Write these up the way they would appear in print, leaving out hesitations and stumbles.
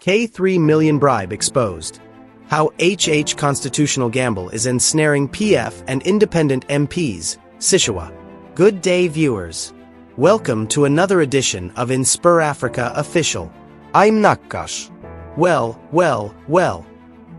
K3 Million Bribe Exposed. How Constitutional Gamble is ensnaring PF and independent MPs Sishuwa. Good day, viewers. Welcome to another edition of InspirAfrica Official. I'm Nakash. Well.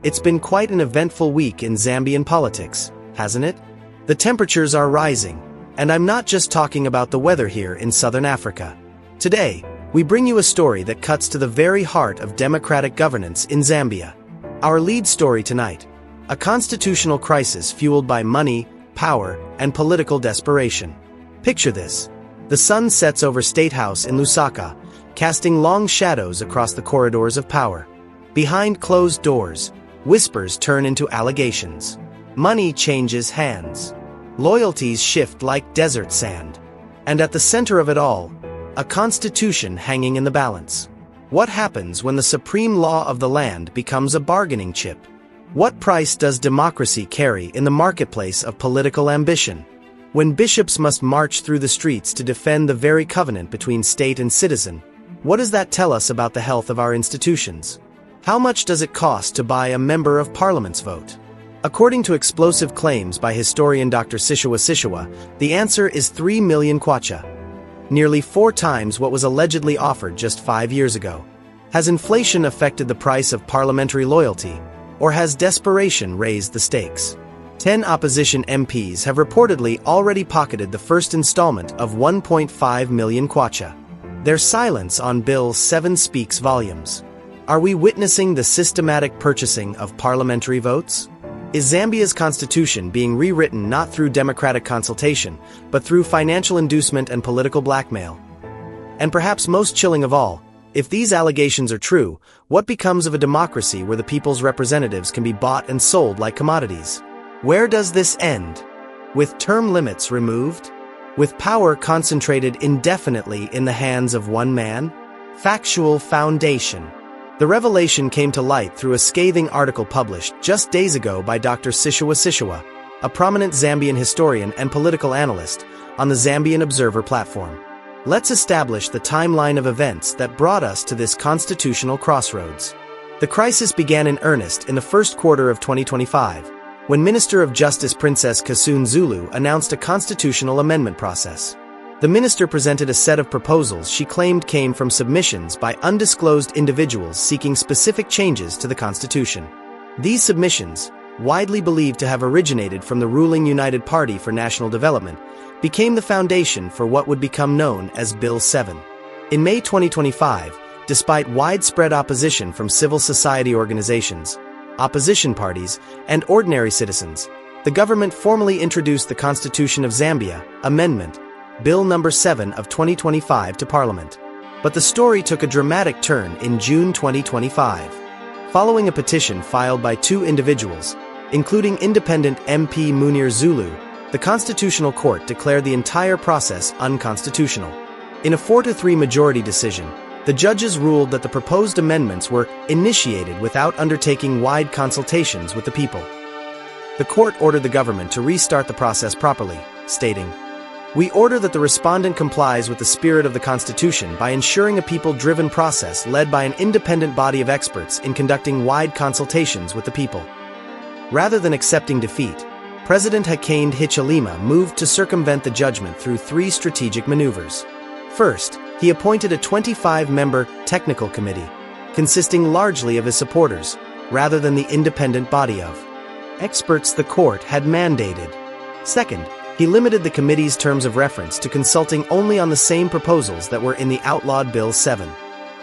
It's been quite an eventful week in Zambian politics, hasn't it? The temperatures are rising, and I'm not just talking about the weather here in southern Africa. Today, we bring you a story that cuts to the very heart of democratic governance in Zambia. Our lead story tonight: a constitutional crisis fueled by money, power, and political desperation. Picture this. The sun sets over State House in Lusaka, casting long shadows across the corridors of power. Behind closed doors, whispers turn into allegations. Money changes hands. Loyalties shift like desert sand. And at the center of it all, a constitution hanging in the balance. What happens when the supreme law of the land becomes a bargaining chip? What price does democracy carry in the marketplace of political ambition? When bishops must march through the streets to defend the very covenant between state and citizen, what does that tell us about the health of our institutions? How much does it cost to buy a member of parliament's vote? According to explosive claims by historian Dr. Sishuwa Sishuwa, the answer is 3 million kwacha. Nearly 4 times what was allegedly offered just 5 years ago. Has inflation affected the price of parliamentary loyalty, or has desperation raised the stakes? 10 opposition MPs have reportedly already pocketed the first installment of 1.5 million kwacha. Their silence on Bill 7 speaks volumes. Are we witnessing the systematic purchasing of parliamentary votes? Is Zambia's constitution being rewritten not through democratic consultation, but through financial inducement and political blackmail? And perhaps most chilling of all, if these allegations are true, what becomes of a democracy where the people's representatives can be bought and sold like commodities? Where does this end? With term limits removed? With power concentrated indefinitely in the hands of one man? Factual foundation. The revelation came to light through a scathing article published just days ago by Dr. Sishuwa Sishuwa, a prominent Zambian historian and political analyst, on the Zambian Observer platform. Let's establish the timeline of events that brought us to this constitutional crossroads. The crisis began in earnest in the first quarter of 2025, when Minister of Justice Princess Kassoon Zulu announced a constitutional amendment process. The minister presented a set of proposals she claimed came from submissions by undisclosed individuals seeking specific changes to the Constitution. These submissions, widely believed to have originated from the ruling United Party for National Development, became the foundation for what would become known as Bill 7. In May 2025, despite widespread opposition from civil society organizations, opposition parties, and ordinary citizens, the government formally introduced the Constitution of Zambia, Amendment, Bill No. 7 of 2025 to Parliament. But the story took a dramatic turn in June 2025. Following a petition filed by 2 individuals, including independent MP Munir Zulu, the Constitutional Court declared the entire process unconstitutional. In a 4-3 majority decision, the judges ruled that the proposed amendments were initiated without undertaking wide consultations with the people. The court ordered the government to restart the process properly, stating, "We order that the respondent complies with the spirit of the Constitution by ensuring a people-driven process led by an independent body of experts in conducting wide consultations with the people." Rather than accepting defeat, President Hichilema moved to circumvent the judgment through 3 strategic maneuvers. First, he appointed a 25-member technical committee, consisting largely of his supporters, rather than the independent body of experts the court had mandated. Second, he limited the committee's terms of reference to consulting only on the same proposals that were in the outlawed Bill 7.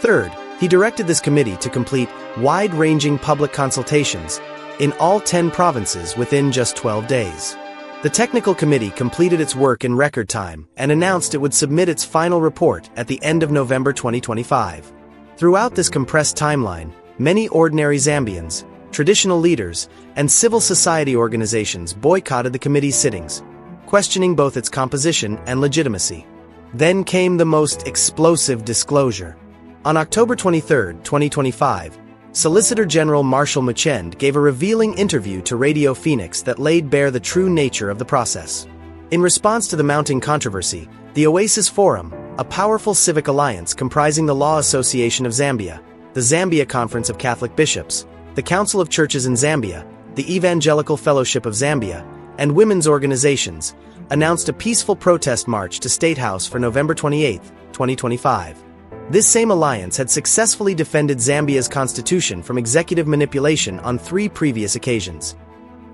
Third, he directed this committee to complete wide-ranging public consultations in all 10 provinces within just 12 days. The technical committee completed its work in record time and announced it would submit its final report at the end of November 2025. Throughout this compressed timeline, many ordinary Zambians, traditional leaders, and civil society organizations boycotted the committee's sittings, questioning both its composition and legitimacy. Then came the most explosive disclosure. On October 23, 2025, Solicitor General Marshall Muchend gave a revealing interview to Radio Phoenix that laid bare the true nature of the process. In response to the mounting controversy, the Oasis Forum, a powerful civic alliance comprising the Law Association of Zambia, the Zambia Conference of Catholic Bishops, the Council of Churches in Zambia, the Evangelical Fellowship of Zambia, and women's organizations, announced a peaceful protest march to State House for November 28, 2025. This same alliance had successfully defended Zambia's constitution from executive manipulation on 3 previous occasions.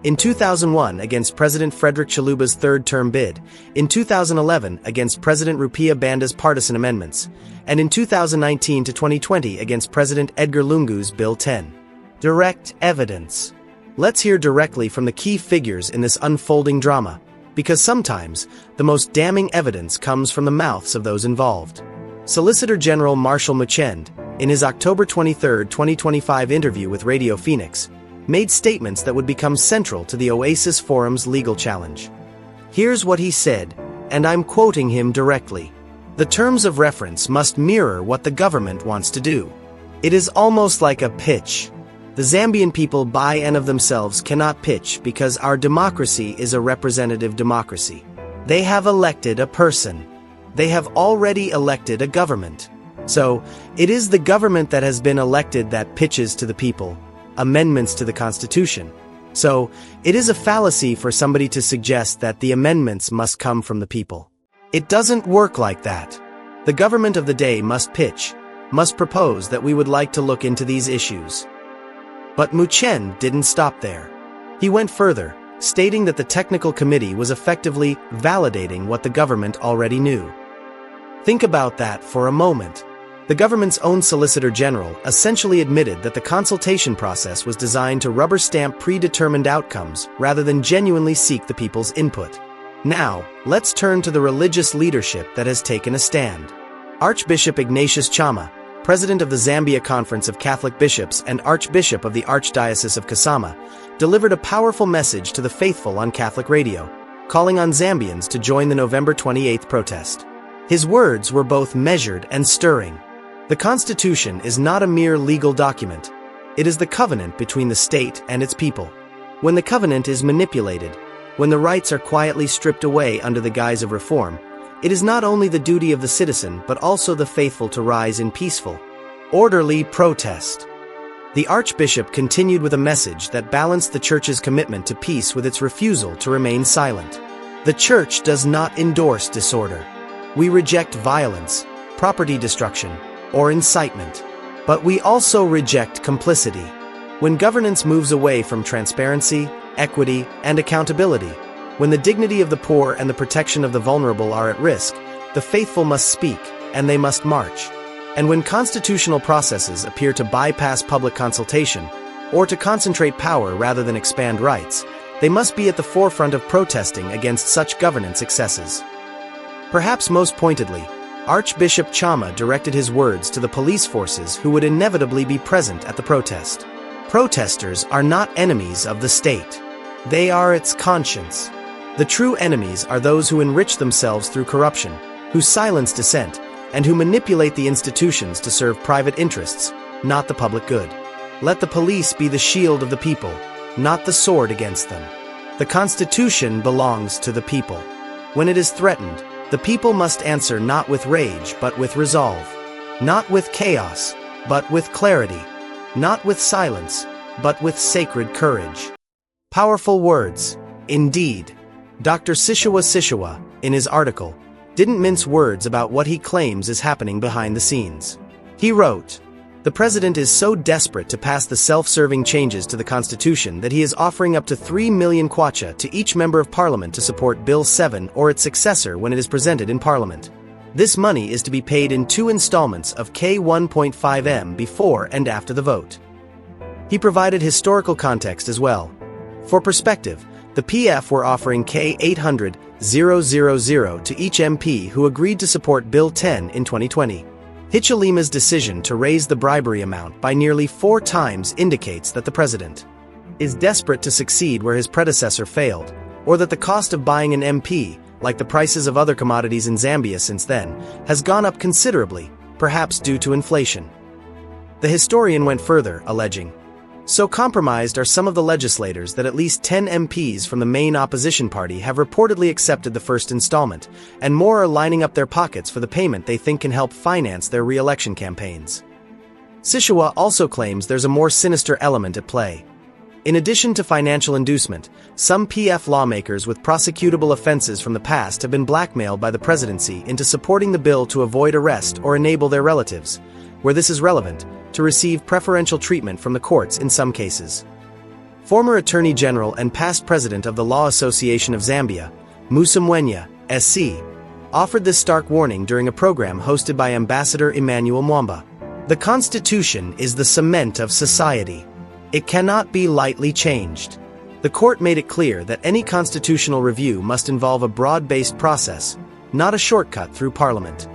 In 2001 against President Frederick Chiluba's third-term bid, in 2011 against President Rupiah Banda's partisan amendments, and in 2019 to 2020 against President Edgar Lungu's Bill 10. Direct evidence. Let's hear directly from the key figures in this unfolding drama, because sometimes the most damning evidence comes from the mouths of those involved. Solicitor General Marshall Muchend, in his October 23, 2025 interview with Radio Phoenix, made statements that would become central to the Oasis Forum's legal challenge. Here's what he said, and I'm quoting him directly. The terms of reference must mirror what the government wants to do. It is almost like a pitch. The Zambian people by and of themselves cannot pitch because our democracy is a representative democracy. They have elected a person. They have already elected a government. So, it is the government that has been elected that pitches to the people amendments to the Constitution. So, it is a fallacy for somebody to suggest that the amendments must come from the people. It doesn't work like that. The government of the day must pitch, must propose that we would like to look into these issues. But Muchend didn't stop there. He went further, stating that the technical committee was effectively validating what the government already knew. Think about that for a moment. The government's own Solicitor General essentially admitted that the consultation process was designed to rubber stamp predetermined outcomes rather than genuinely seek the people's input. Now, let's turn to the religious leadership that has taken a stand. Archbishop Ignatius Chama, President of the Zambia Conference of Catholic Bishops and Archbishop of the Archdiocese of Kasama, delivered a powerful message to the faithful on Catholic radio, calling on Zambians to join the November 28th protest. His words were both measured and stirring. The Constitution is not a mere legal document. It is the covenant between the state and its people. When the covenant is manipulated, when the rights are quietly stripped away under the guise of reform, it is not only the duty of the citizen but also the faithful to rise in peaceful, orderly protest. The Archbishop continued with a message that balanced the Church's commitment to peace with its refusal to remain silent. The Church does not endorse disorder. We reject violence, property destruction, or incitement. But we also reject complicity. When governance moves away from transparency, equity, and accountability, when the dignity of the poor and the protection of the vulnerable are at risk, the faithful must speak, and they must march. And when constitutional processes appear to bypass public consultation, or to concentrate power rather than expand rights, they must be at the forefront of protesting against such governance excesses. Perhaps most pointedly, Archbishop Chama directed his words to the police forces who would inevitably be present at the protest. Protesters are not enemies of the state. They are its conscience. The true enemies are those who enrich themselves through corruption, who silence dissent, and who manipulate the institutions to serve private interests, not the public good. Let the police be the shield of the people, not the sword against them. The Constitution belongs to the people. When it is threatened, the people must answer not with rage but with resolve, not with chaos, but with clarity, not with silence, but with sacred courage. Powerful words, indeed. Dr. Sishuwa Sishuwa, in his article, didn't mince words about what he claims is happening behind the scenes. He wrote, "The president is so desperate to pass the self-serving changes to the Constitution that he is offering up to 3 million kwacha to each member of parliament to support Bill 7 or its successor when it is presented in parliament. This money is to be paid in 2 installments of K1.5M before and after the vote." He provided historical context as well. For perspective, the PF were offering K800,000 to each MP who agreed to support Bill 10 in 2020. Hichilema's decision to raise the bribery amount by nearly 4 times indicates that the president is desperate to succeed where his predecessor failed, or that the cost of buying an MP, like the prices of other commodities in Zambia since then, has gone up considerably, perhaps due to inflation. The historian went further, alleging, "So compromised are some of the legislators that at least 10 MPs from the main opposition party have reportedly accepted the first installment, and more are lining up their pockets for the payment they think can help finance their re-election campaigns." Sishuwa also claims there's a more sinister element at play. In addition to financial inducement, some PF lawmakers with prosecutable offenses from the past have been blackmailed by the presidency into supporting the bill to avoid arrest or enable their relatives, where this is relevant, to receive preferential treatment from the courts in some cases. Former Attorney General and past president of the Law Association of Zambia, Musa Mwenya, SC, offered this stark warning during a program hosted by Ambassador Emmanuel Mwamba. The Constitution is the cement of society. It cannot be lightly changed. The court made it clear that any constitutional review must involve a broad-based process, not a shortcut through Parliament.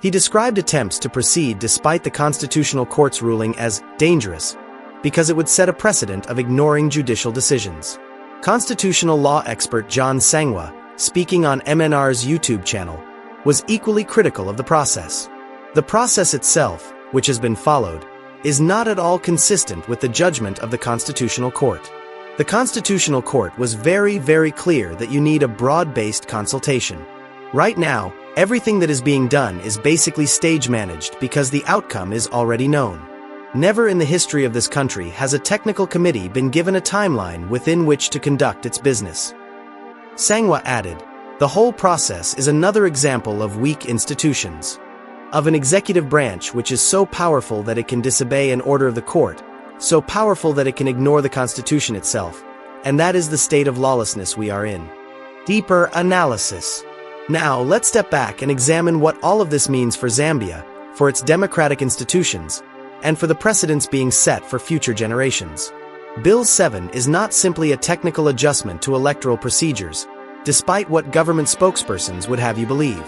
He described attempts to proceed despite the Constitutional Court's ruling as dangerous, because it would set a precedent of ignoring judicial decisions. Constitutional law expert John Sangwa, speaking on MNR's YouTube channel, was equally critical of the process. The process itself, which has been followed, is not at all consistent with the judgment of the Constitutional Court. The Constitutional Court was very clear that you need a broad-based consultation. Right now, everything that is being done is basically stage-managed because the outcome is already known. Never in the history of this country has a technical committee been given a timeline within which to conduct its business. Sangwa added, "The whole process is another example of weak institutions. Of an executive branch which is so powerful that it can disobey an order of the court, so powerful that it can ignore the Constitution itself, and that is the state of lawlessness we are in." Deeper analysis. Now, let's step back and examine what all of this means for Zambia, for its democratic institutions, and for the precedents being set for future generations. Bill 7 is not simply a technical adjustment to electoral procedures, despite what government spokespersons would have you believe.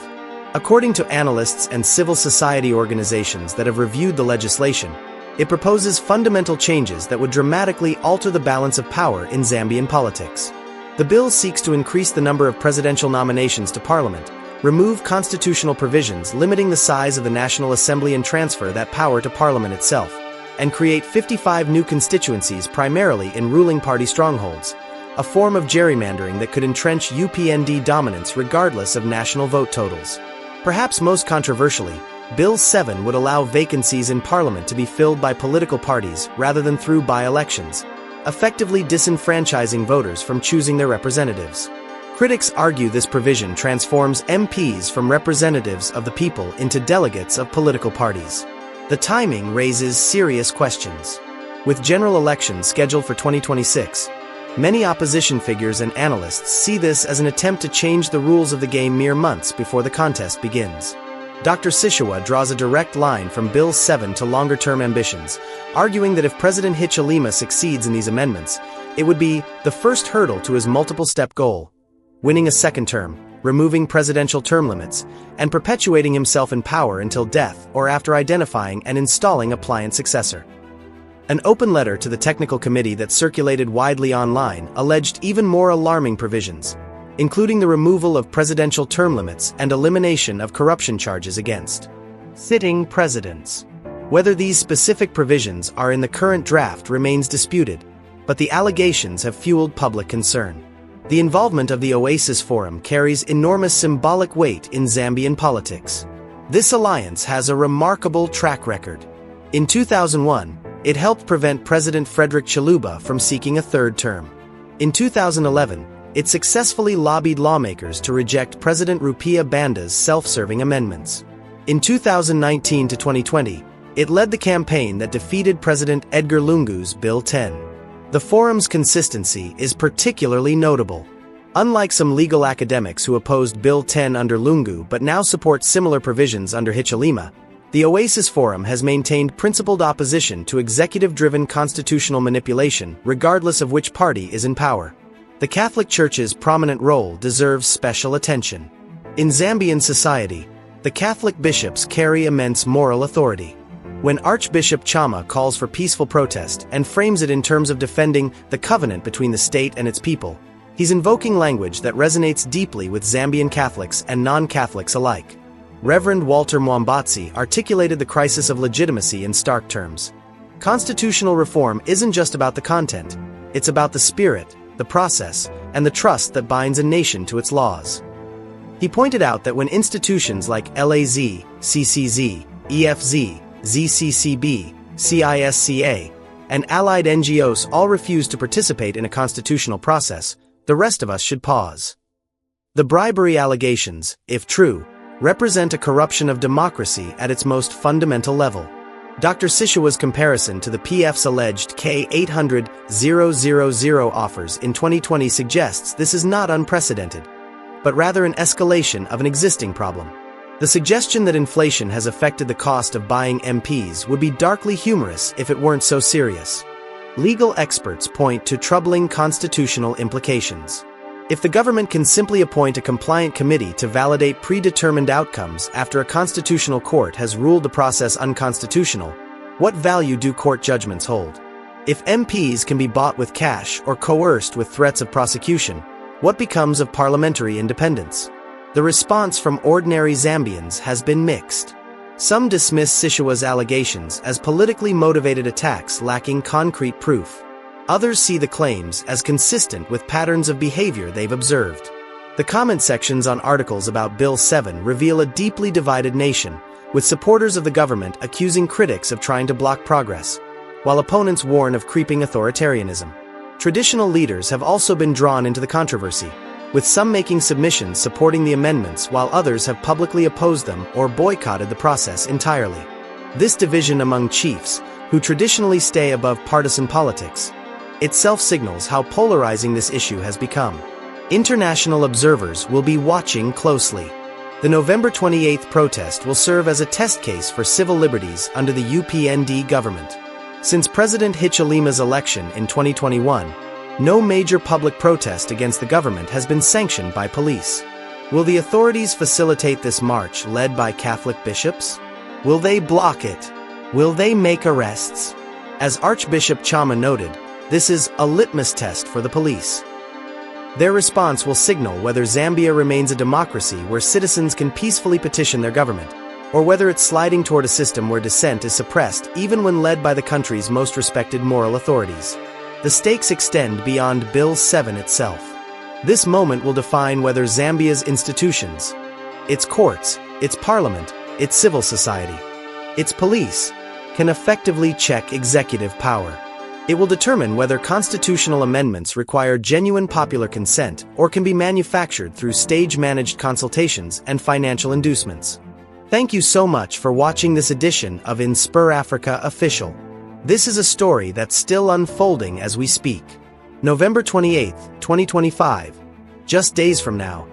According to analysts and civil society organizations that have reviewed the legislation, it proposes fundamental changes that would dramatically alter the balance of power in Zambian politics. The bill seeks to increase the number of presidential nominations to parliament, remove constitutional provisions limiting the size of the National Assembly and transfer that power to parliament itself, and create 55 new constituencies primarily in ruling party strongholds, a form of gerrymandering that could entrench UPND dominance regardless of national vote totals. Perhaps most controversially, Bill 7 would allow vacancies in Parliament to be filled by political parties rather than through by-elections, effectively disenfranchising voters from choosing their representatives. Critics argue this provision transforms MPs from representatives of the people into delegates of political parties. The timing raises serious questions. With general elections scheduled for 2026, many opposition figures and analysts see this as an attempt to change the rules of the game mere months before the contest begins. Dr. Sishuwa draws a direct line from Bill 7 to longer-term ambitions, arguing that if President Hichilema succeeds in these amendments, it would be the first hurdle to his multiple-step goal: winning a second term, removing presidential term limits, and perpetuating himself in power until death or after identifying and installing a pliant successor. An open letter to the technical committee that circulated widely online alleged even more alarming provisions, including the removal of presidential term limits and elimination of corruption charges against sitting presidents. Whether these specific provisions are in the current draft remains disputed, but the allegations have fueled public concern. The involvement of the Oasis Forum carries enormous symbolic weight in Zambian politics. This alliance has a remarkable track record. In 2001, it helped prevent President Frederick Chiluba from seeking a third term. In 2011, it successfully lobbied lawmakers to reject President Rupiah Banda's self-serving amendments. In 2019 to 2020, it led the campaign that defeated President Edgar Lungu's Bill 10. The forum's consistency is particularly notable. Unlike some legal academics who opposed Bill 10 under Lungu but now support similar provisions under Hichilema, the Oasis Forum has maintained principled opposition to executive-driven constitutional manipulation regardless of which party is in power. The Catholic Church's prominent role deserves special attention. In Zambian society, the Catholic bishops carry immense moral authority. When Archbishop Chama calls for peaceful protest and frames it in terms of defending the covenant between the state and its people, he's invoking language that resonates deeply with Zambian Catholics and non-Catholics alike. Reverend Walter Mwambatsi articulated the crisis of legitimacy in stark terms. Constitutional reform isn't just about the content, it's about the spirit, the process, and the trust that binds a nation to its laws. He pointed out that when institutions like LAZ, CCZ, EFZ, ZCCB, CISCA, and allied NGOs all refuse to participate in a constitutional process, the rest of us should pause. The bribery allegations, if true, represent a corruption of democracy at its most fundamental level. Dr. Sishuwa's comparison to the PF's alleged K800,000 offers in 2020 suggests this is not unprecedented, but rather an escalation of an existing problem. The suggestion that inflation has affected the cost of buying MPs would be darkly humorous if it weren't so serious. Legal experts point to troubling constitutional implications. If the government can simply appoint a compliant committee to validate predetermined outcomes after a constitutional court has ruled the process unconstitutional, what value do court judgments hold? If MPs can be bought with cash or coerced with threats of prosecution, what becomes of parliamentary independence? The response from ordinary Zambians has been mixed. Some dismiss Sishuwa's allegations as politically motivated attacks lacking concrete proof. Others see the claims as consistent with patterns of behavior they've observed. The comment sections on articles about Bill 7 reveal a deeply divided nation, with supporters of the government accusing critics of trying to block progress, while opponents warn of creeping authoritarianism. Traditional leaders have also been drawn into the controversy, with some making submissions supporting the amendments while others have publicly opposed them or boycotted the process entirely. This division among chiefs, who traditionally stay above partisan politics, itself signals how polarizing this issue has become. International observers will be watching closely. The November 28th protest will serve as a test case for civil liberties under the UPND government. Since President Hichilema's election in 2021, no major public protest against the government has been sanctioned by police. Will the authorities facilitate this march led by Catholic bishops? Will they block it? Will they make arrests? As Archbishop Chama noted, this is a litmus test for the police. Their response will signal whether Zambia remains a democracy where citizens can peacefully petition their government, or whether it's sliding toward a system where dissent is suppressed even when led by the country's most respected moral authorities. The stakes extend beyond Bill 7 itself. This moment will define whether Zambia's institutions, its courts, its parliament, its civil society, its police, can effectively check executive power. It will determine whether constitutional amendments require genuine popular consent or can be manufactured through stage-managed consultations and financial inducements. Thank you so much for watching this edition of InspirAfrica Official. This is a story that's still unfolding as we speak. November 28, 2025, just days from now,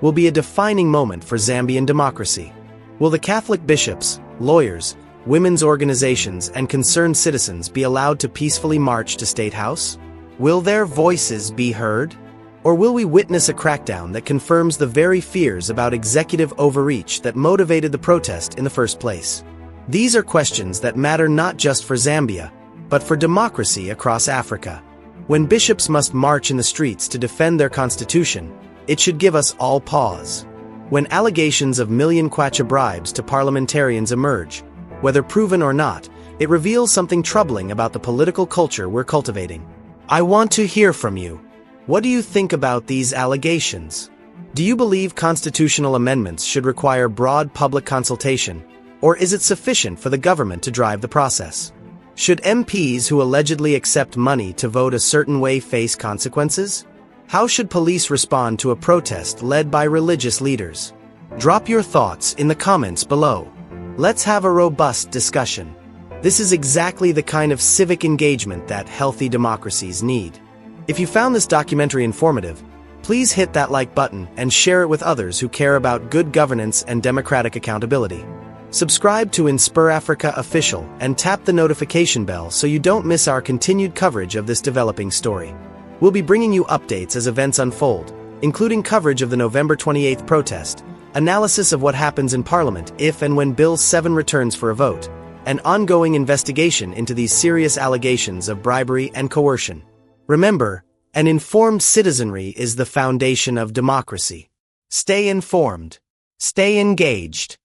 will be a defining moment for Zambian democracy. Will the Catholic bishops, lawyers, women's organizations, and concerned citizens be allowed to peacefully march to State House? Will their voices be heard? Or will we witness a crackdown that confirms the very fears about executive overreach that motivated the protest in the first place? These are questions that matter not just for Zambia, but for democracy across Africa. When bishops must march in the streets to defend their constitution, it should give us all pause. When allegations of million kwacha bribes to parliamentarians emerge, whether proven or not, it reveals something troubling about the political culture we're cultivating. I want to hear from you. What do you think about these allegations? Do you believe constitutional amendments should require broad public consultation, or is it sufficient for the government to drive the process? Should MPs who allegedly accept money to vote a certain way face consequences? How should police respond to a protest led by religious leaders? Drop your thoughts in the comments below. Let's have a robust discussion. This is exactly the kind of civic engagement that healthy democracies need. If you found this documentary informative, please hit that like button and share it with others who care about good governance and democratic accountability. Subscribe to InspirAfrica Official and tap the notification bell so you don't miss our continued coverage of this developing story. We'll be bringing you updates as events unfold, including coverage of the November 28th protest, analysis of what happens in Parliament if and when Bill 7 returns for a vote, and ongoing investigation into these serious allegations of bribery and coercion. Remember, an informed citizenry is the foundation of democracy. Stay informed. Stay engaged.